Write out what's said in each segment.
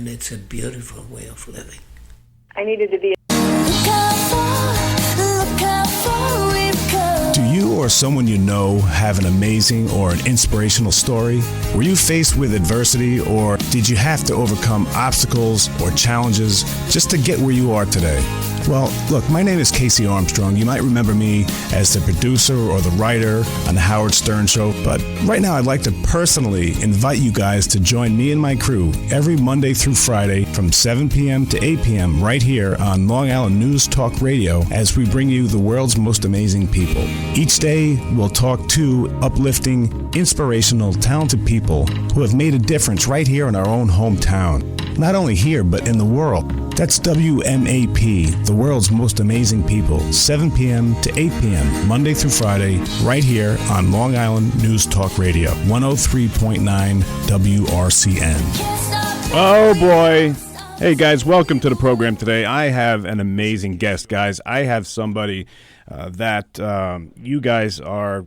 and it's a beautiful way of living. I needed to be. Do you or someone you know have an amazing or an inspirational story? Were you faced with adversity, or did you have to overcome obstacles or challenges just to get where you are today? Well, look, my name is Casey Armstrong. You might remember me as the producer or the writer on The Howard Stern Show, but right now I'd like to personally invite you guys to join me and my crew every Monday through Friday from 7 p.m. to 8 p.m. right here on Long Island News Talk Radio as we bring you the world's most amazing people. Each day, we'll talk to uplifting, inspirational, talented people who have made a difference right here in our own hometown. Not only here, but in the world. That's WMAP, the world's most amazing people, 7 p.m. to 8 p.m., Monday through Friday, right here on Long Island News Talk Radio, 103.9 WRCN. Oh, boy. Hey, guys, welcome to the program today. I have an amazing guest, guys. I have somebody that you guys are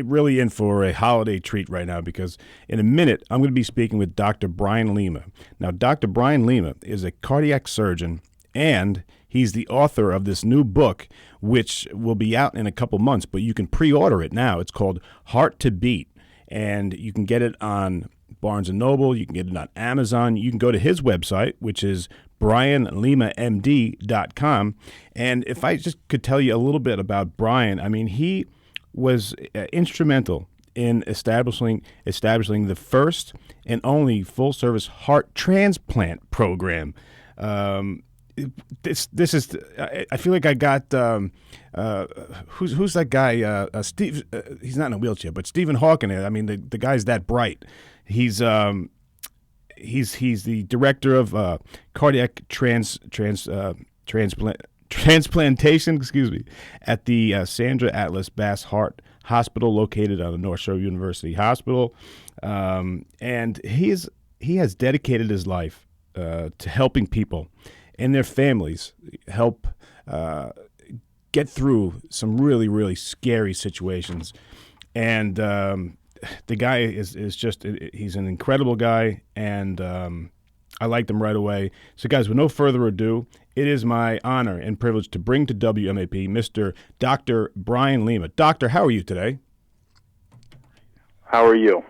really in for a holiday treat right now, because in a minute I'm going to be speaking with Dr. Brian Lima. Now, Dr. Brian Lima is a cardiac surgeon, and he's the author of this new book, which will be out in a couple months, but you can pre-order it now. It's called Heart to Beat, and you can get it on Barnes & Noble. You can get it on Amazon. You can go to his website, which is brianlimamd.com. And if I just could tell you a little bit about Brian, I mean, he was instrumental in establishing the first and only full-service heart transplant program. This is I feel like I got who's that guy? Steve. He's not in a wheelchair, but Stephen Hawking. I mean, the guy's that bright. He's the director of cardiac transplantation, at the Sandra Atlas Bass Heart Hospital, located on the North Shore University Hospital, and he has dedicated his life to helping people and their families help get through some really, really scary situations. And the guy is just, he's an incredible guy, and I liked him right away. So, guys, with no further ado, it is my honor and privilege to bring to WMAP Mr. Dr. Brian Lima. Doctor, how are you today? How are you?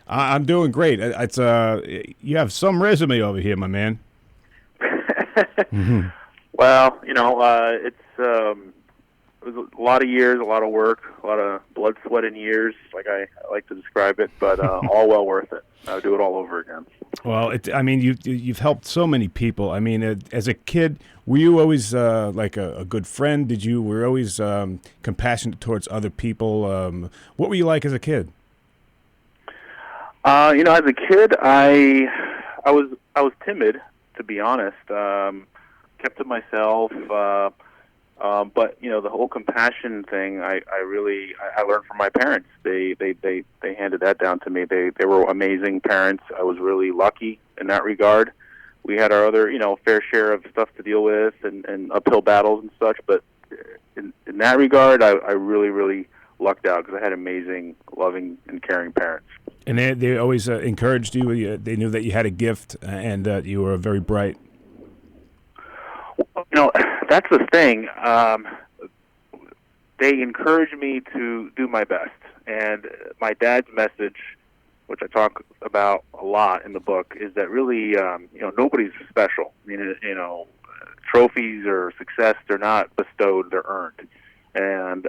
I'm doing great. It's you have some resume over here, my man. Mm-hmm. Well, it was a lot of years, a lot of work, a lot of blood, sweat, and years, like I like to describe it, but all well worth it. I'll do it all over again. Well, you've helped so many people. I mean, as a kid, were you always like a good friend? Were you always compassionate towards other people? What were you like as a kid? As a kid, I was timid, to be honest. Kept to myself. But the whole compassion thing, I learned from my parents. They handed that down to me. They were amazing parents. I was really lucky in that regard. We had our other fair share of stuff to deal with and uphill battles and such. But in that regard, I really, really lucked out because I had amazing, loving, and caring parents. And they always encouraged you. They knew that you had a gift and that you were very bright. That's the thing. They encouraged me to do my best. And my dad's message, which I talk about a lot in the book, is that really, nobody's special. I mean, trophies or success, they're not bestowed, they're earned. And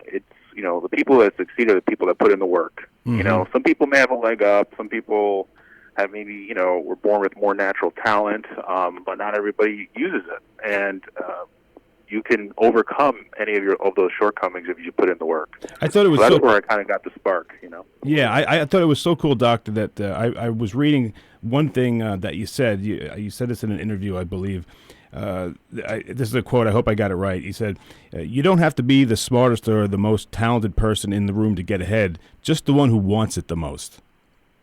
it's, the people that succeed are the people that put in the work. Mm-hmm. Some people may have a leg up. Some people have maybe, were born with more natural talent, but not everybody uses it. And you can overcome any of those shortcomings if you put in the work. I thought it was that's where I kind of got the spark, Yeah, I thought it was so cool, Doctor, that I was reading one thing that you said. You said this in an interview, I believe. This is a quote. I hope I got it right. He said, "You don't have to be the smartest or the most talented person in the room to get ahead. Just the one who wants it the most."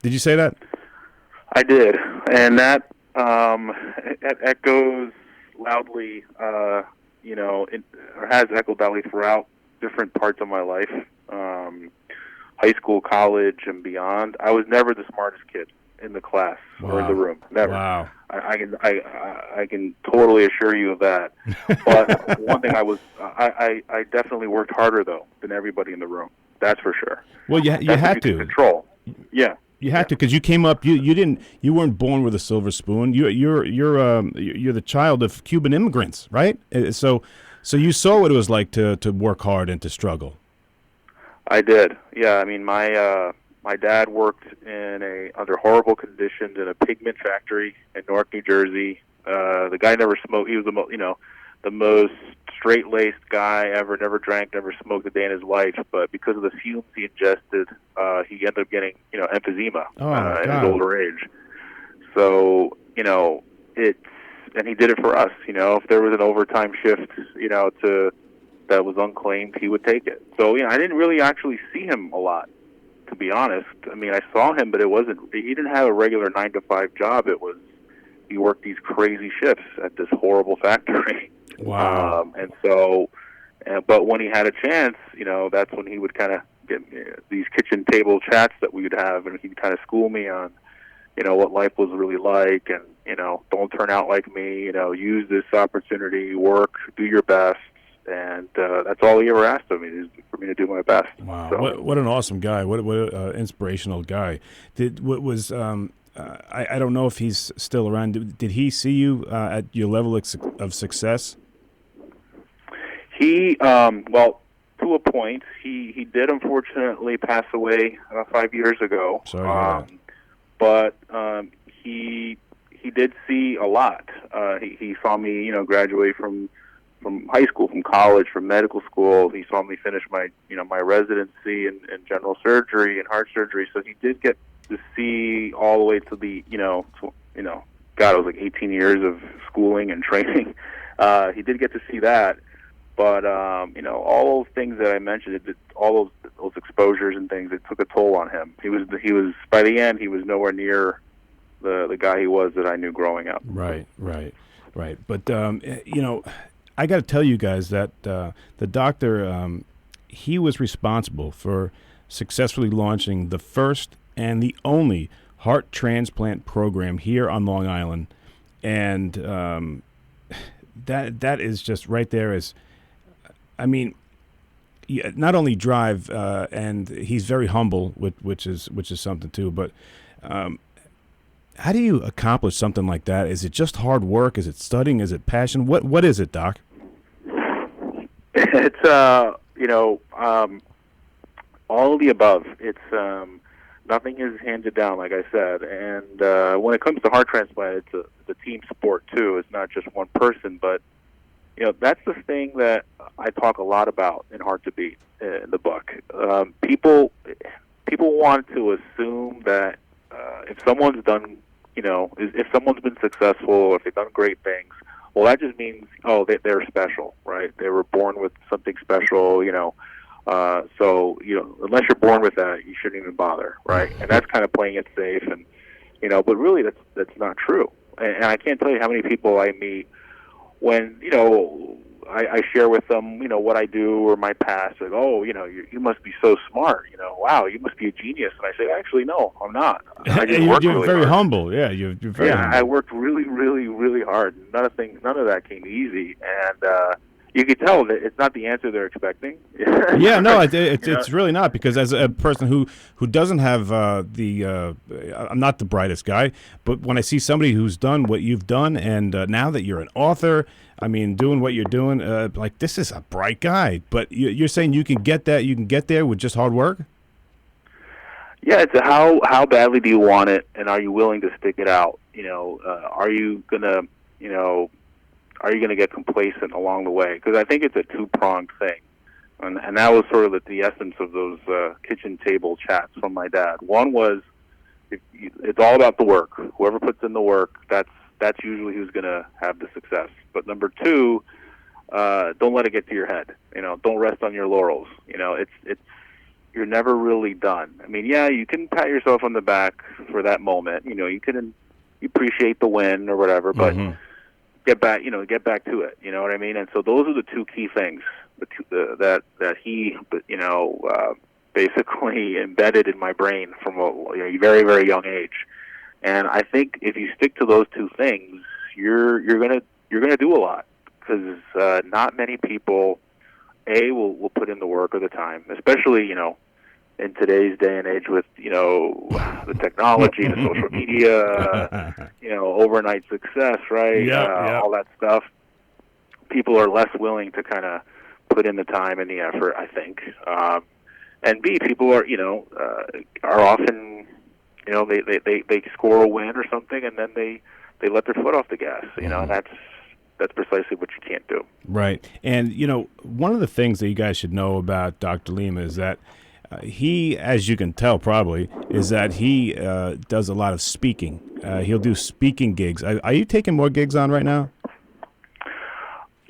Did you say that? I did, and that echoes loudly. It has echoed loudly throughout different parts of my life, high school, college, and beyond. I was never the smartest kid. in the class or in Wow. the room. Never. Wow. I can totally assure you of that. But one thing I definitely worked harder though than everybody in the room. That's for sure. Well, you That's what had you can to. control. Yeah. You had to, because you came up. You weren't born with a silver spoon. You're the child of Cuban immigrants, right? So you saw what it was like to work hard and to struggle. I did. Yeah. I mean, my dad worked under horrible conditions in a pigment factory in Newark, New Jersey. The guy never smoked. He was the most straight-laced guy ever. Never drank, never smoked a day in his life. But because of the fumes he ingested, he ended up getting emphysema in his older age. So and he did it for us. If there was an overtime shift, that was unclaimed, he would take it. So I didn't really actually see him a lot, to be honest. I mean, I saw him, but he didn't have a regular 9-to-5 job. He worked these crazy shifts at this horrible factory. Wow. And so, but when he had a chance, that's when he would kind of get these kitchen table chats that we would have, and he'd kind of school me on, what life was really like, and, don't turn out like me, use this opportunity, work, do your best. And that's all he ever asked of me, is for me to do my best. Wow, So, what an awesome guy! What an inspirational guy! I don't know if he's still around. Did he see you at your level of success? He well, to a point, he did unfortunately pass away 5 years ago. Sorry. But he did see a lot. He saw me, graduate from high school, from college, from medical school. He saw me finish my residency in general surgery and heart surgery. So he did get to see all the way to the, God, it was like 18 years of schooling and training. He did get to see that. But, all those things that I mentioned, all those exposures and things, it took a toll on him. He was, by the end, he was nowhere near the guy he was that I knew growing up. Right. But, I got to tell you guys that the doctor, he was responsible for successfully launching the first and the only heart transplant program here on Long Island, and that is just right there. Not only drive, and he's very humble, which is something too. But how do you accomplish something like that? Is it just hard work? Is it studying? Is it passion? What is it, Doc? It's all of the above. It's nothing is handed down, like I said. And when it comes to heart transplant, it's a team sport too. It's not just one person, but that's the thing that I talk a lot about in Hard to Beat in the book. People want to assume that if someone's done, if someone's been successful, or if they've done great things, well, that just means, they're special, right? They were born with something special, so, unless you're born with that, you shouldn't even bother, right? And that's kind of playing it safe, and, but really that's not true. And I can't tell you how many people I meet when, I share with them, what I do or my past. Like, you must be so smart. Wow, you must be a genius. And I say, actually, no, I'm not. I just work You're really very hard. humble. Yeah, you're very humble. I worked really, really, really hard. None of that came easy, and you can tell that it's not the answer they're expecting. Yeah, no, it's really not, because as a person who doesn't have I'm not the brightest guy, but when I see somebody who's done what you've done, and now that you're an author, doing what you're doing, like, this is a bright guy. But you're saying you can get there with just hard work? Yeah, it's how badly do you want it, and are you willing to stick it out? Are you gonna get complacent along the way? Because I think it's a two-pronged thing, and that was sort of the essence of those kitchen table chats from my dad. One was, it's all about the work. Whoever puts in the work, that's usually who's going to have the success. But number two, don't let it get to your head. Don't rest on your laurels. It's you're never really done. You can pat yourself on the back for that moment. You can appreciate the win or whatever, but get back to it. You know what I mean? And so those are the two key things that he, basically embedded in my brain from a very, very young age. And I think if you stick to those two things, you're gonna do a lot, because not many people will put in the work or the time, especially in today's day and age with the technology, the social media, overnight success, right? Yeah. All that stuff. People are less willing to kind of put in the time and the effort, I think. And B, people are often they score a win or something, and then they let their foot off the gas, and that's precisely what you can't do. Right. And, one of the things that you guys should know about Dr. Lima is that he, as you can tell probably, is that he does a lot of speaking. He'll do speaking gigs. Are you taking more gigs on right now?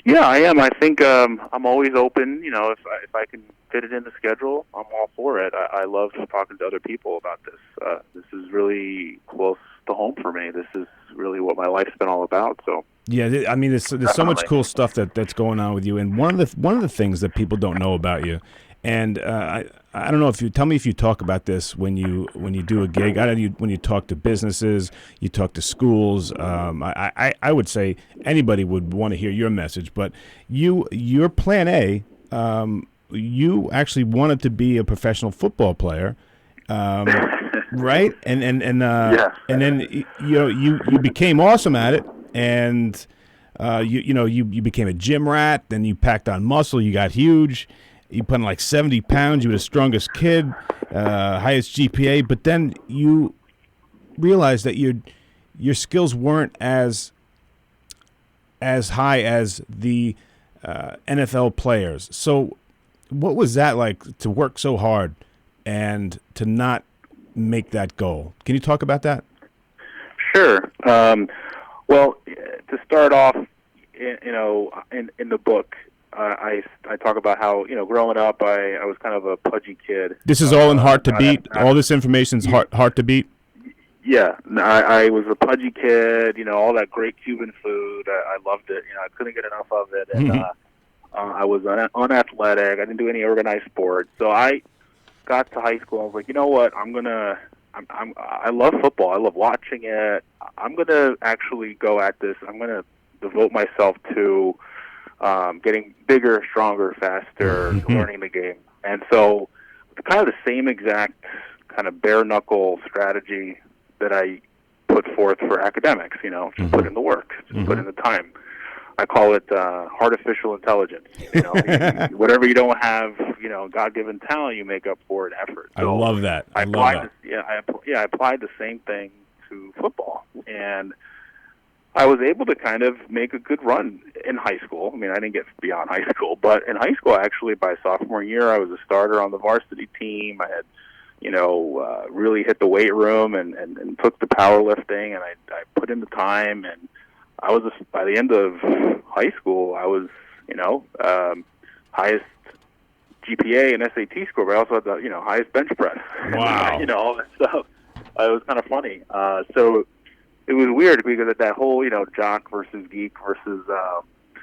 Yeah, I am. I think I'm always open. If I can fit it in the schedule, I'm all for it. I love talking to other people about this. This is really close to home for me. This is really what my life's been all about. So. Yeah, I mean, there's so much cool stuff that's going on with you, and one of the things that people don't know about you, and I don't know if you tell me if you talk about this when you do a gig. I know when you talk to businesses, you talk to schools. I would say anybody would want to hear your message, but your plan A, you actually wanted to be a professional football player. Right? And Yeah. And then you became awesome at it, and you became a gym rat. Then you packed on muscle. You got huge. You put on like 70 pounds. You were the strongest kid, highest GPA. But then you realized that your skills weren't as high as the NFL players. So what was that like, to work so hard and to not make that goal? Can you talk about that? Sure. Well, to start off, in the book, I talk about how growing up I was kind of a pudgy kid. This is all in Heart to Beat. All this information's Heart to Beat. Yeah, I was a pudgy kid. All that great Cuban food. I loved it. I couldn't get enough of it, and I was unathletic. I didn't do any organized sports. So I got to high school. I was like, you know what? I love football. I love watching it. I'm gonna actually go at this. I'm gonna devote myself to getting bigger, stronger, faster, learning the game. And so, kind of the same exact kind of bare knuckle strategy that I put forth for academics. Just put in the work, just put in the time. I call it artificial intelligence. Whatever you don't have, God-given talent, you make up for it in effort. So I love that. I applied the same thing to football, and I was able to kind of make a good run in high school. I mean, I didn't get beyond high school, but in high school, actually, by sophomore year, I was a starter on the varsity team. I had, really hit the weight room and took to powerlifting, and I put in the time, and I was by the end of high school, I was, highest GPA and SAT score, but I also had the, highest bench press. Wow. All that stuff. It was kind of funny. So it was weird because that whole, jock versus geek versus,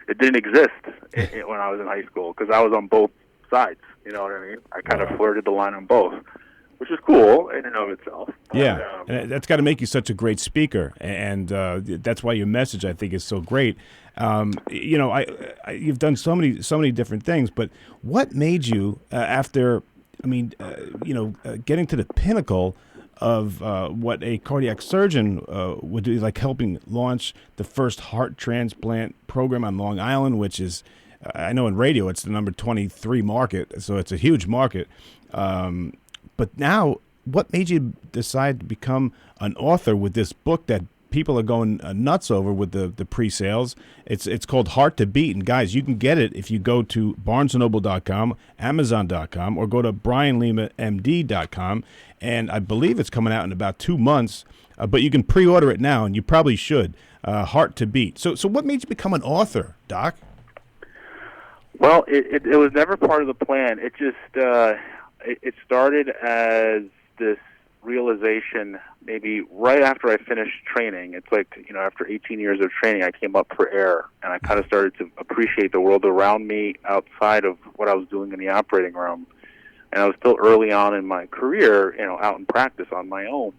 it didn't exist when I was in high school, because I was on both sides. You know what I mean? I kind of flirted the line on both, which is cool in and of itself. Yeah, and that's got to make you such a great speaker, and that's why your message, I think, is so great. You've done so many different things, but what made you after? Getting to the pinnacle of what a cardiac surgeon would do, like helping launch the first heart transplant program on Long Island, which is, I know in radio it's the number 23 market, so it's a huge market. But now, what made you decide to become an author with this book that people are going nuts over with the pre-sales? It's called Heart to Beat. And guys, you can get it if you go to BarnesandNoble.com, Amazon.com, or go to BrianLimaMD.com. And I believe it's coming out in about 2 months, but you can pre-order it now, and you probably should. Heart to Beat. So what made you become an author, Doc? Well, it was never part of the plan. It just it started as this realization maybe right after I finished training. It's like, after 18 years of training, I came up for air, and I kind of started to appreciate the world around me outside of what I was doing in the operating room. And I was still early on in my career, out in practice on my own.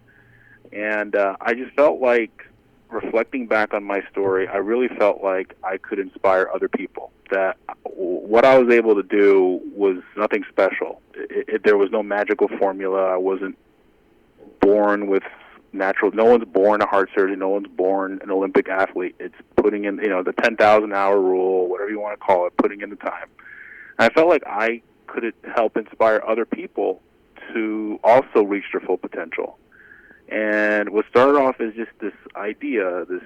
And I just felt like, reflecting back on my story, I really felt like I could inspire other people. That what I was able to do was nothing special. There was no magical formula. I wasn't born with natural. No one's born a heart surgeon. No one's born an Olympic athlete. It's putting in, the 10,000-hour rule, whatever you want to call it, putting in the time. And I felt like I could help inspire other people to also reach their full potential. And what started off as just this idea, this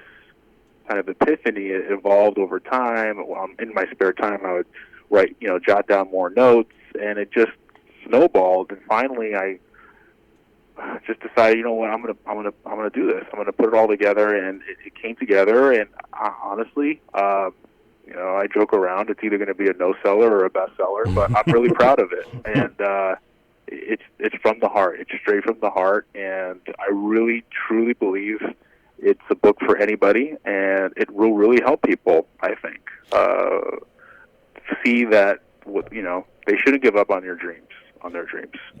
kind of epiphany, it evolved over time. In my spare time, I would write, jot down more notes, and it just snowballed. And finally, I just decided, you know what, I'm gonna do this. I'm gonna put it all together, and it came together. And honestly, I joke around. It's either going to be a no-seller or a bestseller, but I'm really proud of it. And it's from the heart. It's straight from the heart, and I really, truly believe it's a book for anybody, and it will really help people, I think, see that, they shouldn't give up on their dreams.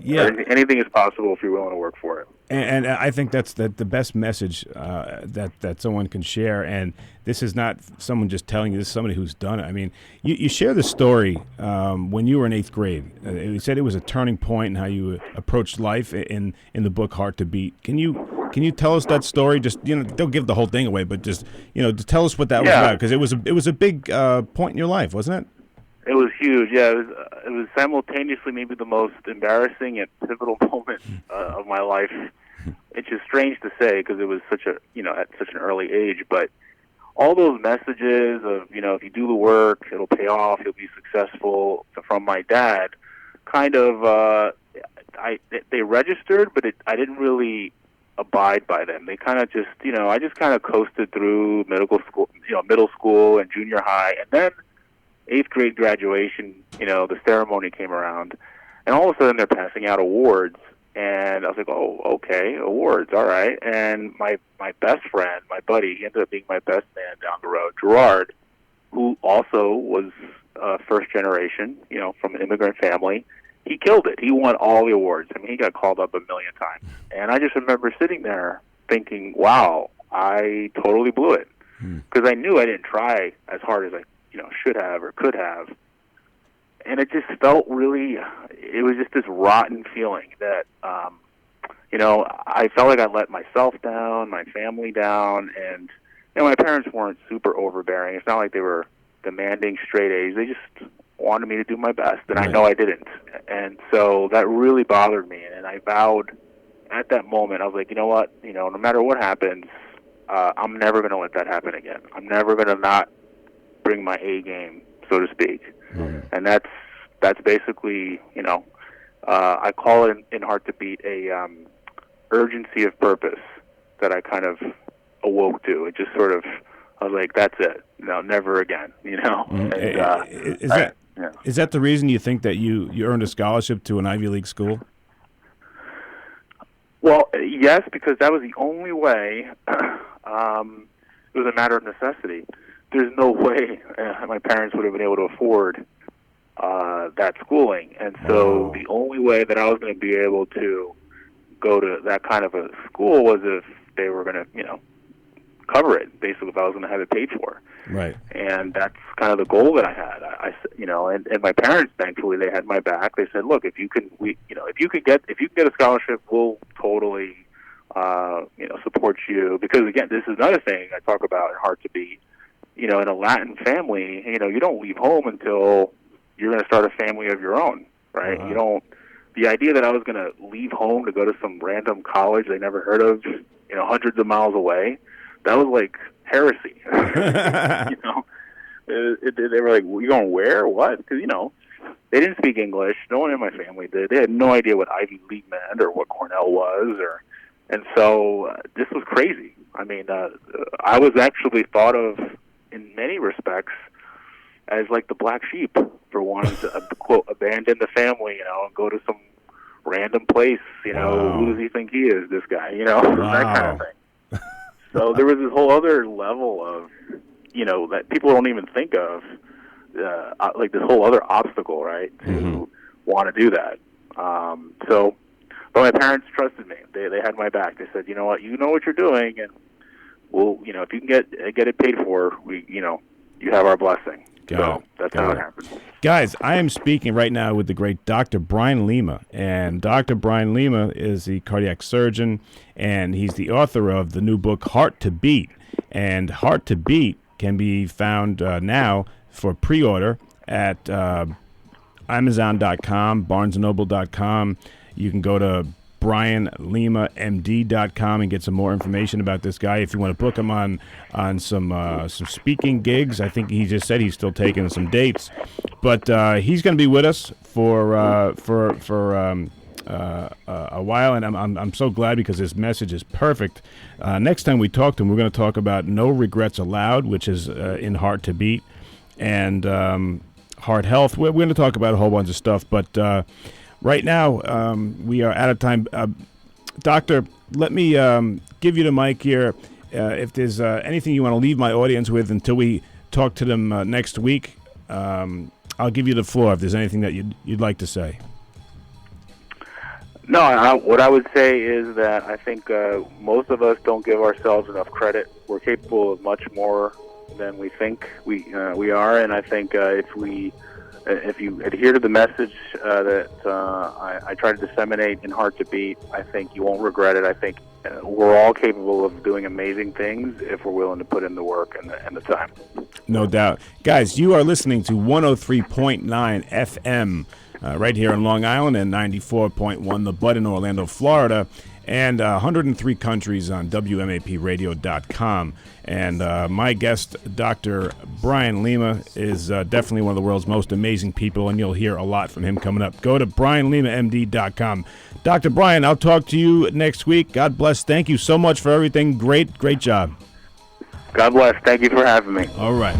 Yeah. Anything is possible if you're willing to work for it. And I think that's the best message that someone can share. And this is not someone just telling you. This is somebody who's done it. I mean, you share the story when you were in 8th grade. You said it was a turning point in how you approached life in the book Heart to Beat. Can you tell us that story? Just don't give the whole thing away, but just to tell us what that was about, because it was a big point in your life, wasn't it? It was huge. Yeah, it was simultaneously maybe the most embarrassing and pivotal moment of my life. It's just strange to say because it was such a at such an early age, but all those messages of if you do the work, it'll pay off, you'll be successful, from my dad, kind of they registered, but I didn't really abide by them. They kind of just I just kind of coasted through middle school and junior high, and then 8th grade graduation, the ceremony came around, and all of a sudden they're passing out awards, and I was like, oh, okay, awards, all right. And my best friend, my buddy, he ended up being my best man down the road, Gerard, who also was first generation, from an immigrant family. He killed it. He won all the awards. I mean, he got called up a million times. And I just remember sitting there thinking, wow, I totally blew it. Because I knew I didn't try as hard as I should have or could have. And it just felt really, it was just this rotten feeling that, I felt like I let myself down, my family down, and, my parents weren't super overbearing. It's not like they were demanding straight A's. They just wanted me to do my best, and I know I didn't. And so that really bothered me, and I vowed at that moment, I was like, you know what, no matter what happens, I'm never going to let that happen again. I'm never going to not bring my A game, so to speak. And that's basically, I call it in Heart to Beat a urgency of purpose that I kind of awoke to. It just sort of, I was like, that's it. No, never again, And, is that the reason you think that you earned a scholarship to an Ivy League school? Well, yes, because that was the only way. It was a matter of necessity. There's no way my parents would have been able to afford that schooling. And so the only way that I was going to be able to go to that kind of a school was if they were going to, cover it, basically, if I was going to have it paid for. Right. And that's kind of the goal that I had. And my parents, thankfully, they had my back. They said, look, if you can get a scholarship, we'll totally, support you. Because, again, this is another thing I talk about in Heart to Beat. In a Latin family, you don't leave home until you're going to start a family of your own, right? You don't. The idea that I was going to leave home to go to some random college they never heard of, hundreds of miles away, that was like heresy. They were like, "You going where? What?" Because they didn't speak English. No one in my family did. They had no idea what Ivy League meant or what Cornell was, and so this was crazy. I mean, I was actually thought of in many respects as like the black sheep for wanting to quote abandon the family, and go to some random place. Wow. Who does he think he is? This guy, that kind of thing. So there was this whole other level of, that people don't even think of, like this whole other obstacle, right, to want to do that. So But my parents trusted me. They had my back. They said, you know what you're doing, and we'll, if you can get it paid for, you have our blessing. That's how it happened. Guys, I am speaking right now with the great Dr. Brian Lima, and Dr. Brian Lima is the cardiac surgeon, and he's the author of the new book, Heart to Beat. And Heart to Beat can be found now for pre-order at Amazon.com, BarnesandNoble.com. You can go to BrianLimaMD.com and get some more information about this guy. If you want to book him on some speaking gigs, I think he just said he's still taking some dates. But he's going to be with us for a while, and I'm so glad because his message is perfect. Next time we talk to him, we're going to talk about No Regrets Allowed, which is in Heart to Beat, and heart health. We're going to talk about a whole bunch of stuff, but right now we are out of time. Doctor, let me give you the mic here. If there's anything you want to leave my audience with until we talk to them next week, I'll give you the floor if there's anything that you'd like to say. No, what I would say is that I think most of us don't give ourselves enough credit. We're capable of much more than we think we are, and I think if you adhere to the message that I try to disseminate in Heart to Beat, I think you won't regret it. I think we're all capable of doing amazing things if we're willing to put in the work and the time. No doubt. Guys, you are listening to 103.9 FM right here in Long Island and 94.1 The Bud in Orlando, Florida, and 103 countries on WMAPradio.com. And my guest, Dr. Brian Lima, is definitely one of the world's most amazing people, and you'll hear a lot from him coming up. Go to BrianLimaMD.com. Dr. Brian, I'll talk to you next week. God bless. Thank you so much for everything. Great job. God bless. Thank you for having me. All right.